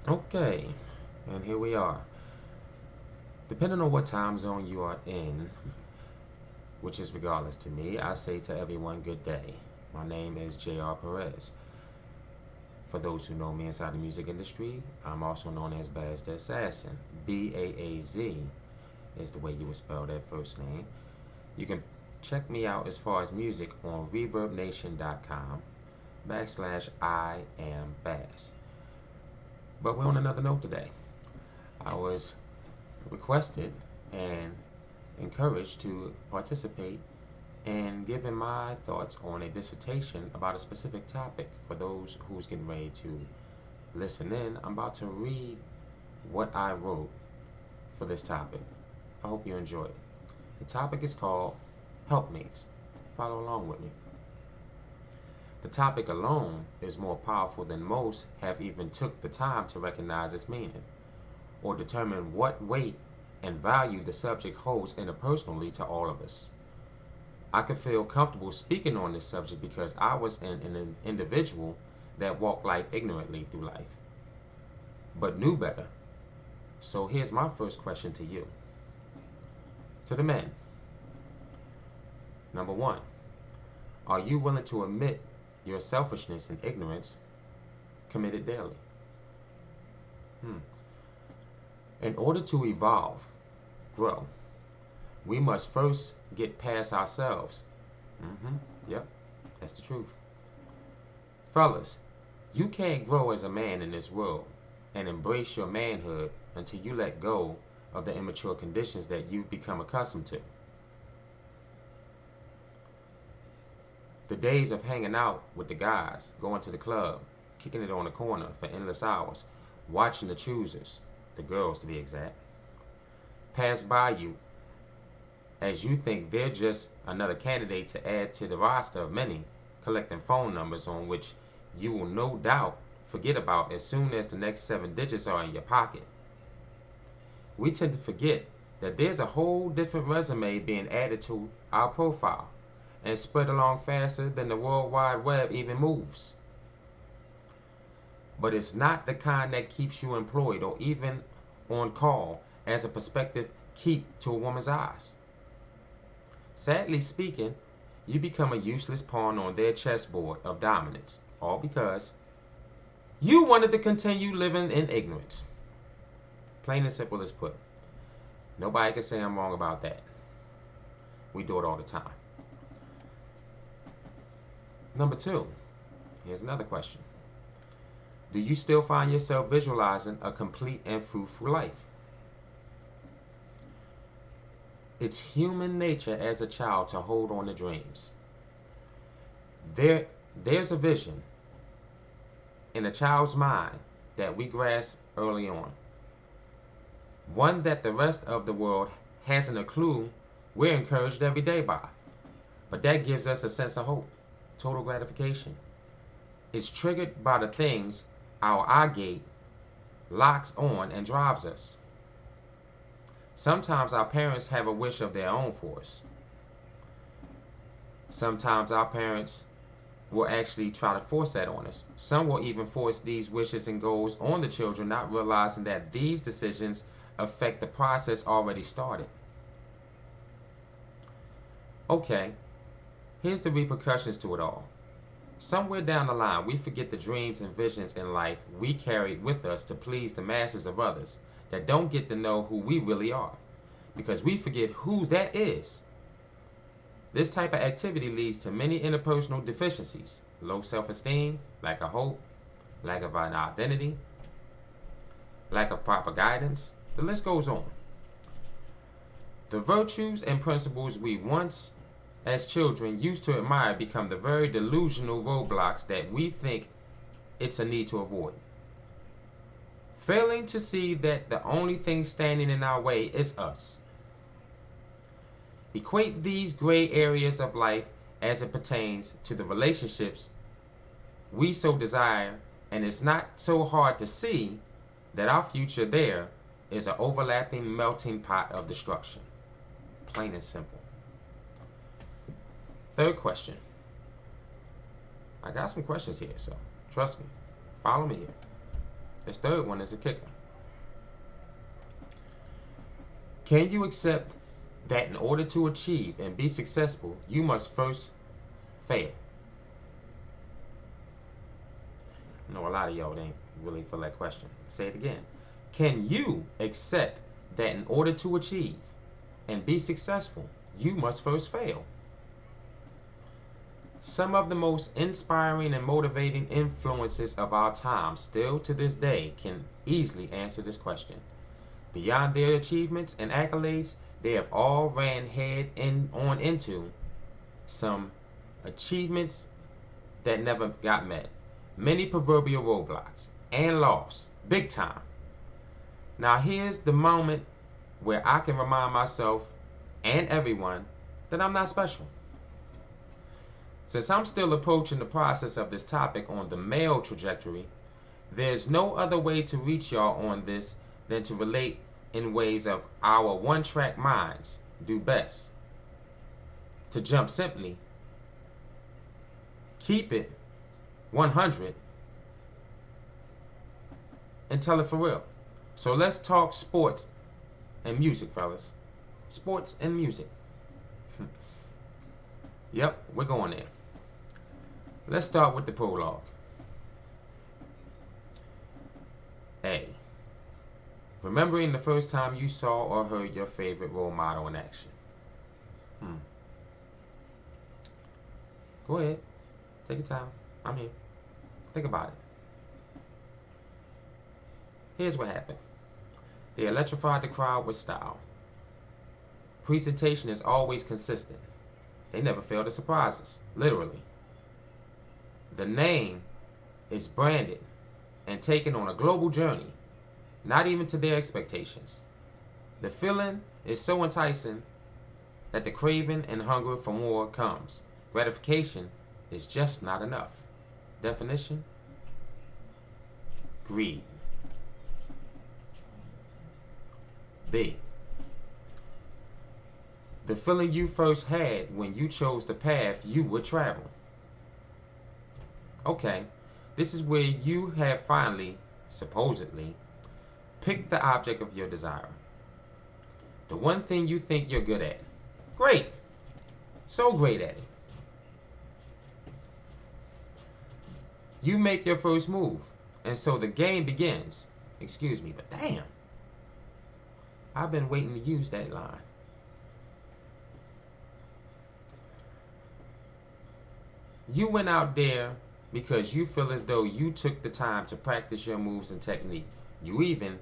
Okay, and here we are. Depending on what time zone you are in, which is regardless to me, I say to everyone good day. My name is J.R. Perez. For those who know me inside the music industry, I'm also known as Baz the Assassin. B-A-A-Z is the way you would spell that first name. You can check me out as far as music on ReverbNation.com /I am Baz. But we're on another note today. I was requested and encouraged to participate in giving my thoughts on a dissertation about a specific topic. For those who's getting ready to listen in, I'm about to read what I wrote for this topic. I hope you enjoy it. The topic is called Helpmates. Follow along with me. The topic alone is more powerful than most have even took the time to recognize its meaning, or determine what weight and value the subject holds interpersonally to all of us. I could feel comfortable speaking on this subject because I was an individual that walked life ignorantly through life, but knew better. So here's my first question to you. To the men. Number one, are you willing to admit your selfishness and ignorance committed daily? In order to evolve, grow, we must first get past ourselves. Yep, that's the truth. Fellas, you can't grow as a man in this world and embrace your manhood until you let go of the immature conditions that you've become accustomed to. The days of hanging out with the guys, going to the club, kicking it on the corner for endless hours, watching the choosers, the girls to be exact, pass by you as you think they're just another candidate to add to the roster of many, collecting phone numbers on which you will no doubt forget about as soon as the next 7 digits are in your pocket. We tend to forget that there's a whole different resume being added to our profile and spread along faster than the World Wide Web even moves. But it's not the kind that keeps you employed or even on call as a prospective keep to a woman's eyes. Sadly speaking, you become a useless pawn on their chessboard of dominance, all because you wanted to continue living in ignorance. Plain and simple as put. Nobody can say I'm wrong about that. We do it all the time. Number two, here's another question. Do you still find yourself visualizing a complete and fruitful life? It's human nature as a child to hold on to dreams. There's a vision in a child's mind that we grasp early on. One that the rest of the world hasn't a clue we're encouraged every day by. But that gives us a sense of hope, total gratification. It's triggered by the things our eye gate locks on and drives us. Sometimes our parents have a wish of their own for us. Sometimes our parents will actually try to force that on us. Some will even force these wishes and goals on the children, not realizing that these decisions affect the process already started. Okay, here's the repercussions to it all. Somewhere down the line, we forget the dreams and visions in life we carried with us to please the masses of others that don't get to know who we really are, because we forget who that is. This type of activity leads to many interpersonal deficiencies: low self-esteem, lack of hope, lack of an identity, lack of proper guidance. The list goes on. The virtues and principles we once, as children, used to admire become the very delusional roadblocks that we think it's a need to avoid. Failing to see that the only thing standing in our way is us. Equate these gray areas of life as it pertains to the relationships we so desire, and it's not so hard to see that our future there is an overlapping melting pot of destruction. Plain and simple. Third question. I got some questions here, so trust me. Follow me here. This third one is a kicker. Can you accept that in order to achieve and be successful, you must first fail? I know a lot of y'all ain't really for that question. Say it again. Can you accept that in order to achieve and be successful, you must first fail? Some of the most inspiring and motivating influences of our time still to this day can easily answer this question. Beyond their achievements and accolades, they have all ran head on into some achievements that never got met. Many proverbial roadblocks and lost big time. Now here's the moment where I can remind myself and everyone that I'm not special. Since I'm still approaching the process of this topic on the male trajectory, there's no other way to reach y'all on this than to relate in ways of our one-track minds do best. To jump simply, keep it 100 and tell it for real. So let's talk sports and music, fellas. Sports and music. Yep, we're going there. Let's start with the prologue. A. Remembering the first time you saw or heard your favorite role model in action. Go ahead. Take your time. I'm here. Think about it. Here's what happened. They electrified the crowd with style. Presentation is always consistent. They never fail to surprise us, literally. The name is branded and taken on a global journey, not even to their expectations. The feeling is so enticing that the craving and hunger for more comes. Gratification is just not enough. Definition? Greed. B. The feeling you first had when you chose the path you would travel. Okay, this is where you have finally, supposedly, picked the object of your desire. The one thing you think you're good at. Great. So great at it. You make your first move, and so the game begins. Excuse me, but damn. I've been waiting to use that line. You went out there because you feel as though you took the time to practice your moves and technique. You even,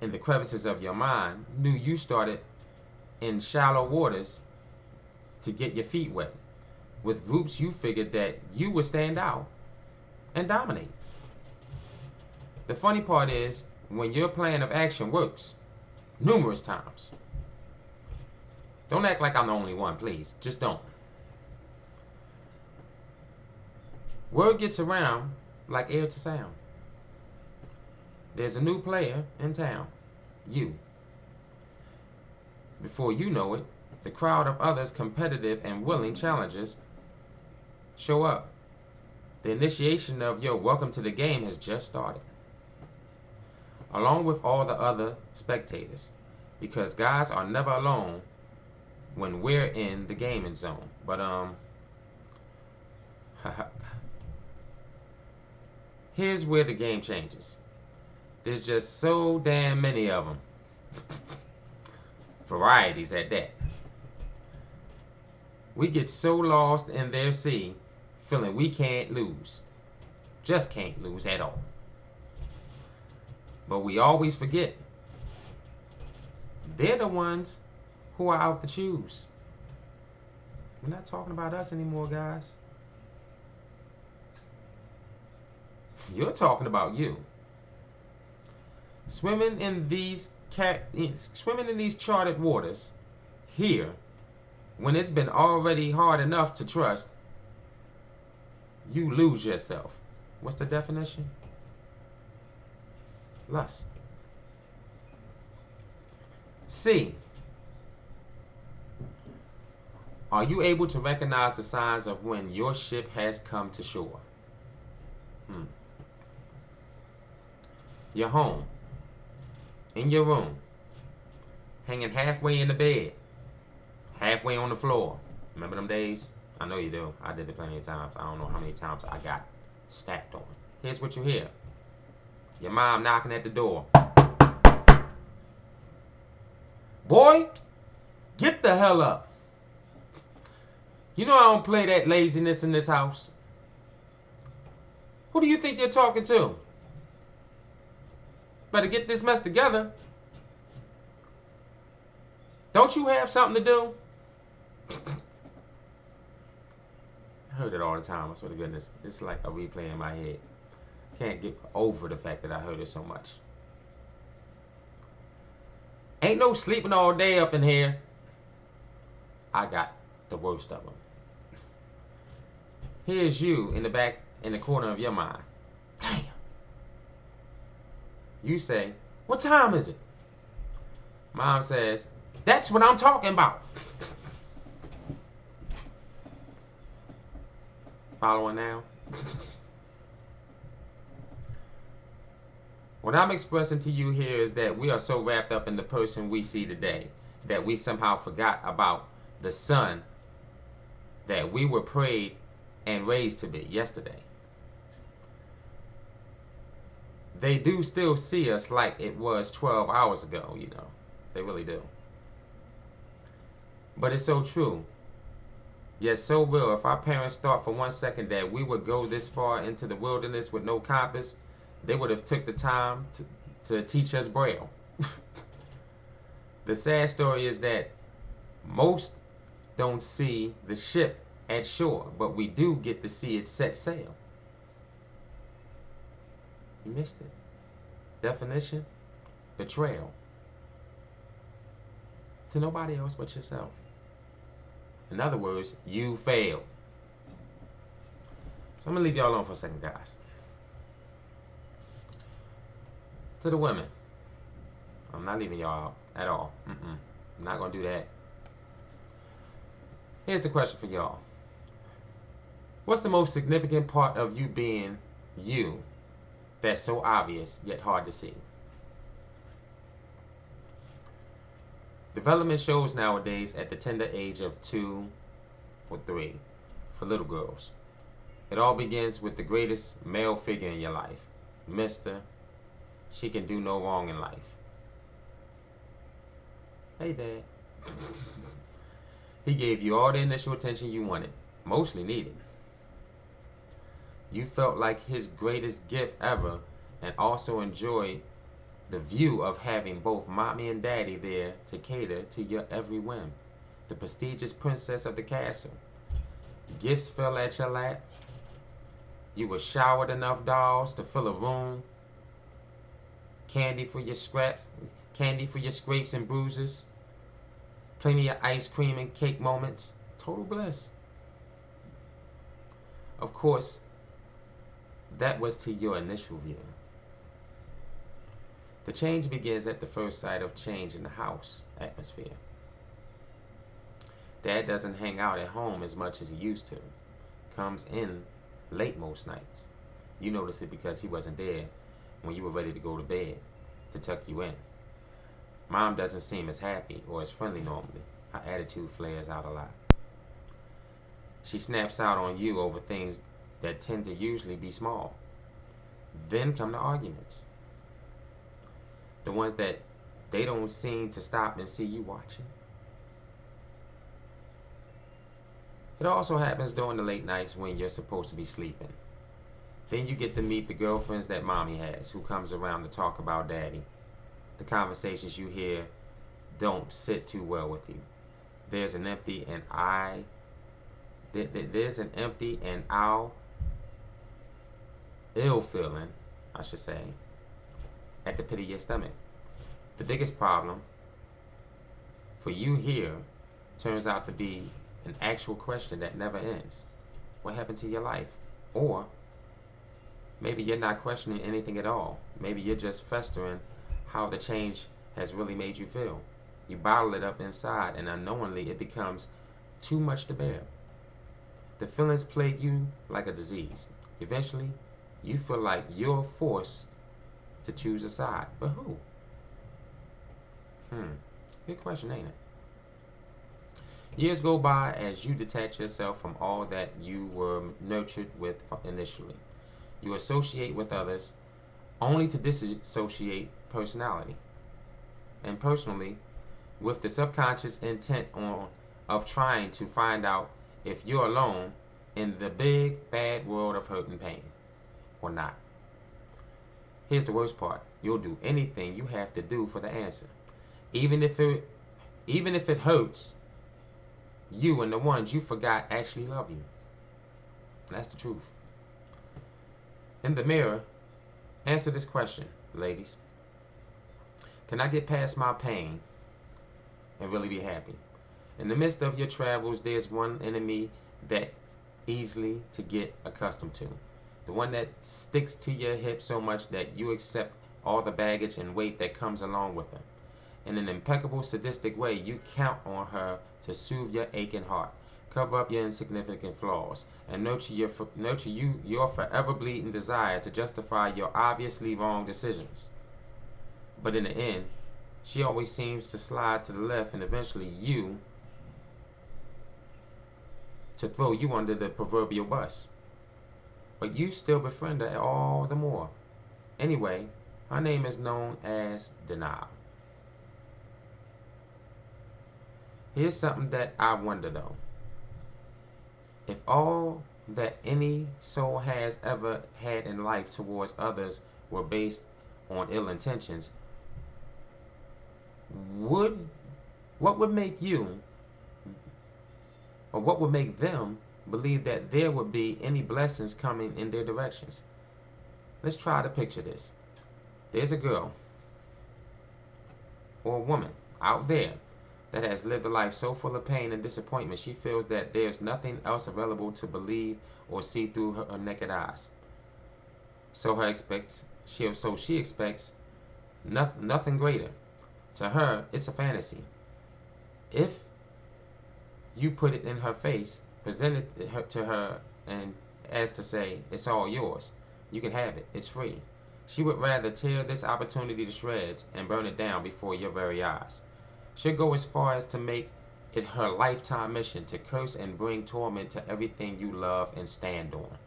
in the crevices of your mind, knew you started in shallow waters to get your feet wet. With groups you figured that you would stand out and dominate. The funny part is, when your plan of action works, numerous times. Don't act like I'm the only one, please. Just don't. Word gets around like air to sound. There's a new player in town. You. Before you know it, the crowd of others competitive and willing challengers show up. The initiation of your welcome to the game has just started. Along with all the other spectators. Because guys are never alone when we're in the gaming zone. But, here's where the game changes. There's just so damn many of them. Varieties at that. We get so lost in their sea, feeling we can't lose. Just can't lose at all. But we always forget. They're the ones who are out to choose. We're not talking about us anymore, guys. You're talking about you. Swimming in these charted waters here, when it's been already hard enough to trust, you lose yourself. What's the definition? Lust. C. Are you able to recognize the signs of when your ship has come to shore? You're home, in your room, hanging halfway in the bed, halfway on the floor. Remember them days? I know you do. I did it plenty of times. I don't know how many times I got stacked on. Here's what you hear. Your mom knocking at the door. Boy, get the hell up. You know I don't play that laziness in this house. Who do you think you're talking to? Better get this mess together. Don't you have something to do? I heard it all the time, I swear to goodness. It's like a replay in my head. Can't get over the fact that I heard it so much. Ain't no sleeping all day up in here. I got the worst of them. Here's you in the back, in the corner of your mind. Damn. You say, what time is it? Mom says, that's what I'm talking about. Following now? What I'm expressing to you here is that we are so wrapped up in the person we see today that we somehow forgot about the son that we were prayed and raised to be yesterday. They do still see us like it was 12 hours ago, you know. They really do. But it's so true. Yet so real. If our parents thought for 1 second that we would go this far into the wilderness with no compass, they would have took the time to teach us Braille. The sad story is that most don't see the ship at shore, but we do get to see it set sail. You missed it. Definition: betrayal. To nobody else but yourself. In other words, you failed. So I'm going to leave y'all alone for a second, guys. To the women, I'm not leaving y'all out at all. I'm not going to do that. Here's the question for y'all. What's the most significant part of you being you that's so obvious yet hard to see? Development shows nowadays at the tender age of 2 or 3 for little girls. It all begins with the greatest male figure in your life, Mr. She can do no wrong in life. Hey, Dad. He gave you all the initial attention you wanted, mostly needed. You felt like his greatest gift ever and also enjoyed the view of having both mommy and daddy there to cater to your every whim. The prestigious princess of the castle. Gifts fell at your lap. You were showered enough dolls to fill a room. Candy for your scraps, candy for your scrapes and bruises. Plenty of ice cream and cake moments. Total bliss. Of course, that was to your initial view. The change begins at the first sight of change in the house atmosphere. Dad doesn't hang out at home as much as he used to. Comes in late most nights. You notice it because he wasn't there when you were ready to go to bed, to tuck you in. Mom doesn't seem as happy or as friendly normally. Her attitude flares out a lot. She snaps out on you over things that tend to usually be small. Then come the arguments. The ones that they don't seem to stop and see you watching. It also happens during the late nights when you're supposed to be sleeping. Then you get to meet the girlfriends that mommy has, who comes around to talk about daddy. The conversations you hear don't sit too well with you. There's an empty and ill feeling, I should say, at the pit of your stomach. The biggest problem for you here turns out to be an actual question that never ends. What happened to your life? Or maybe you're not questioning anything at all. Maybe you're just festering how the change has really made you feel. You bottle it up inside and unknowingly it becomes too much to bear. The feelings plague you like a disease. Eventually, you feel like you're forced to choose a side. But who? Good question, ain't it? Years go by as you detach yourself from all that you were nurtured with initially. You associate with others only to disassociate personality. And personally, with the subconscious intent of trying to find out if you're alone in the big, bad world of hurt and pain or not. Here's the worst part. You'll do anything you have to do for the answer. Even if it hurts, you and the ones you forgot actually love you. That's the truth. In the mirror, answer this question, ladies. Can I get past my pain and really be happy? In the midst of your travels, there's one enemy that's easily to get accustomed to. The one that sticks to your hip so much that you accept all the baggage and weight that comes along with them. In an impeccable, sadistic way, you count on her to soothe your aching heart, cover up your insignificant flaws, and nurture your forever bleeding desire to justify your obviously wrong decisions. But in the end, she always seems to slide to the left and eventually to throw you under the proverbial bus. But you still befriend her all the more. Anyway, her name is known as denial. Here's something that I wonder though. If all that any soul has ever had in life towards others were based on ill intentions, what would make them believe that there would be any blessings coming in their directions? Let's try to picture this. There's a girl or a woman out there that has lived a life so full of pain and disappointment she feels that there's nothing else available to believe or see through her naked eyes. So she expects nothing greater. To her, it's a fantasy. If you put it in her face, present it to her, and as to say, it's all yours. You can have it. It's free. She would rather tear this opportunity to shreds and burn it down before your very eyes. She'll go as far as to make it her lifetime mission to curse and bring torment to everything you love and stand on.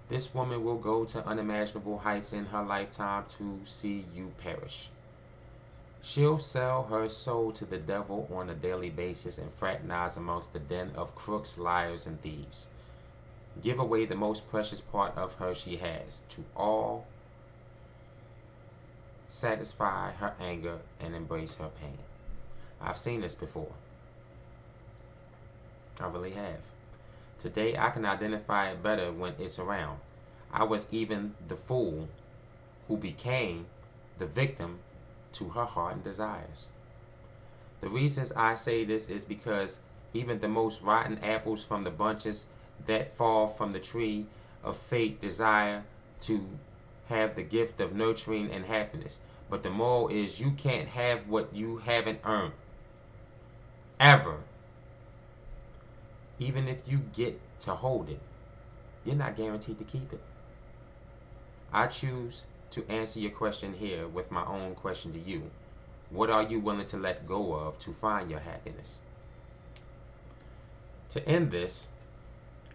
This woman will go to unimaginable heights in her lifetime to see you perish. She'll sell her soul to the devil on a daily basis and fraternize amongst the den of crooks, liars, and thieves. Give away the most precious part of her she has to all, satisfy her anger, and embrace her pain. I've seen this before. I really have. Today I can identify it better when it's around. I was even the fool who became the victim to her heart and desires. The reasons I say this is because even the most rotten apples from the bunches that fall from the tree of fate desire to have the gift of nurturing and happiness. But the moral is you can't have what you haven't earned. Ever. Even if you get to hold it, you're not guaranteed to keep it. I choose to answer your question here with my own question to you. What are you willing to let go of to find your happiness? To end this,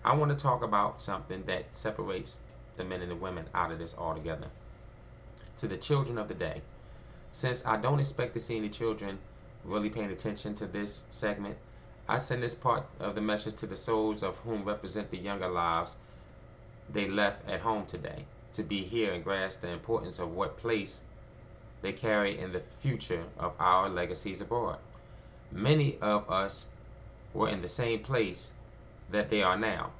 I want to talk about something that separates the men and the women out of this altogether. To the children of the day. Since I don't expect to see any children really paying attention to this segment, I send this part of the message to the souls of whom represent the younger lives they left at home today, to be here and grasp the importance of what place they carry in the future of our legacies abroad. Many of us were in the same place that they are now,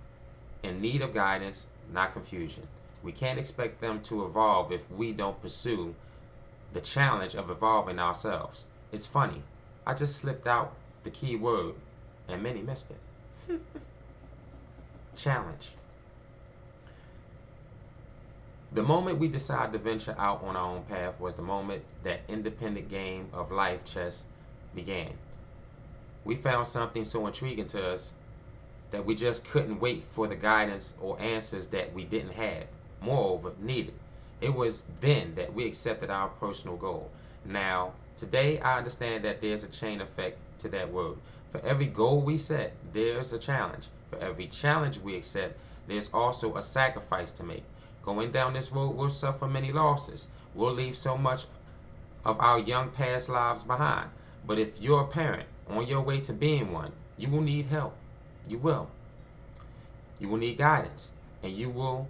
in need of guidance, not confusion. We can't expect them to evolve if we don't pursue the challenge of evolving ourselves. It's funny, I just slipped out the key word and many missed it. Challenge. The moment we decided to venture out on our own path was the moment that independent game of life chess began. We found something so intriguing to us that we just couldn't wait for the guidance or answers that we didn't have, moreover, needed. It was then that we accepted our personal goal. Now, today I understand that there's a chain effect to that word. For every goal we set, there's a challenge. For every challenge we accept, there's also a sacrifice to make. Going down this road, we'll suffer many losses. We'll leave so much of our young past lives behind. But if you're a parent on your way to being one, you will need help. You will. You will need guidance. And you will,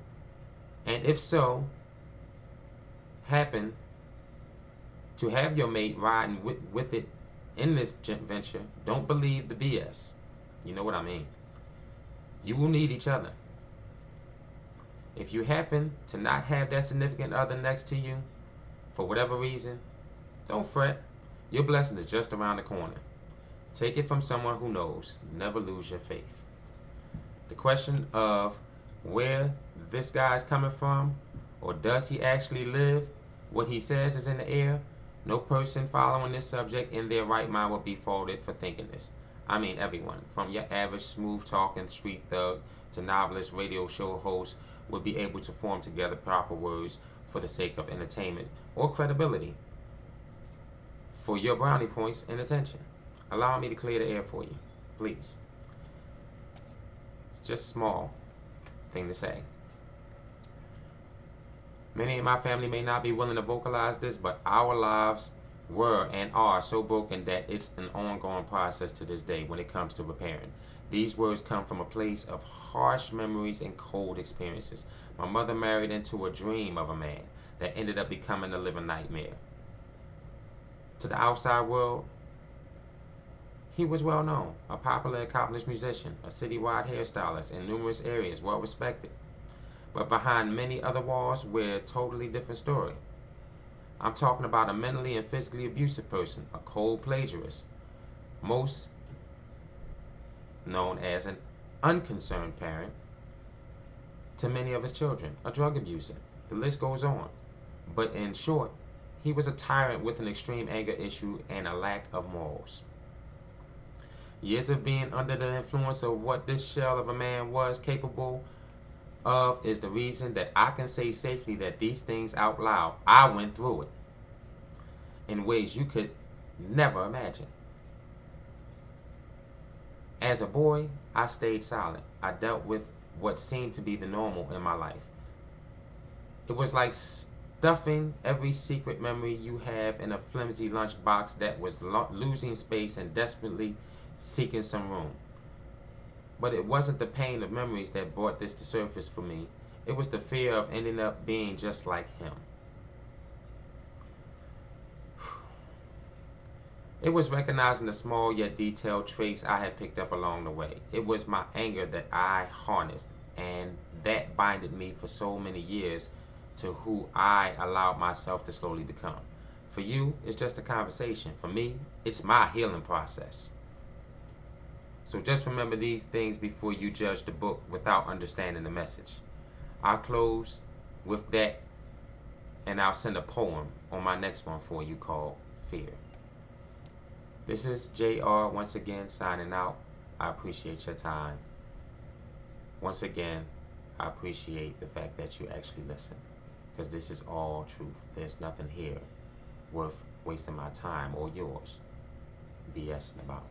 and if so, happen to have your mate riding with it in this venture, don't believe the BS. You know what I mean. You will need each other. If you happen to not have that significant other next to you, for whatever reason, don't fret. Your blessing is just around the corner. Take it from someone who knows. Never lose your faith. The question of where this guy is coming from, or does he actually live, what he says is in the air, no person following this subject in their right mind will be faulted for thinking this. I mean everyone, from your average smooth-talking street thug to novelist, radio show host, would be able to form together proper words for the sake of entertainment or credibility for your brownie points and attention. Allow me to clear the air for you, please. Just small thing to say. Many in my family may not be willing to vocalize this, but our lives were and are so broken that it's an ongoing process to this day when it comes to repairing. These words come from a place of harsh memories and cold experiences. My mother married into a dream of a man that ended up becoming a living nightmare. To the outside world, he was well known, a popular, accomplished musician, a citywide hairstylist in numerous areas, well respected. But behind many other walls, we're a totally different story. I'm talking about a mentally and physically abusive person, a cold plagiarist, most known as an unconcerned parent to many of his children, a drug abuser. The list goes on. But in short, he was a tyrant with an extreme anger issue and a lack of morals. Years of being under the influence of what this shell of a man was capable of is the reason that I can say safely that these things out loud, I went through it in ways you could never imagine. As a boy, I stayed silent. I dealt with what seemed to be the normal in my life. It was like stuffing every secret memory you have in a flimsy lunchbox that was losing space and desperately seeking some room. But it wasn't the pain of memories that brought this to surface for me. It was the fear of ending up being just like him. It was recognizing the small yet detailed traits I had picked up along the way. It was my anger that I harnessed, and that binded me for so many years to who I allowed myself to slowly become. For you, it's just a conversation. For me, it's my healing process. So just remember these things before you judge the book without understanding the message. I'll close with that, and I'll send a poem on my next one for you called Fear. This is JR once again signing out. I appreciate your time. Once again, I appreciate the fact that you actually listen, because this is all truth. There's nothing here worth wasting my time or yours BSing about.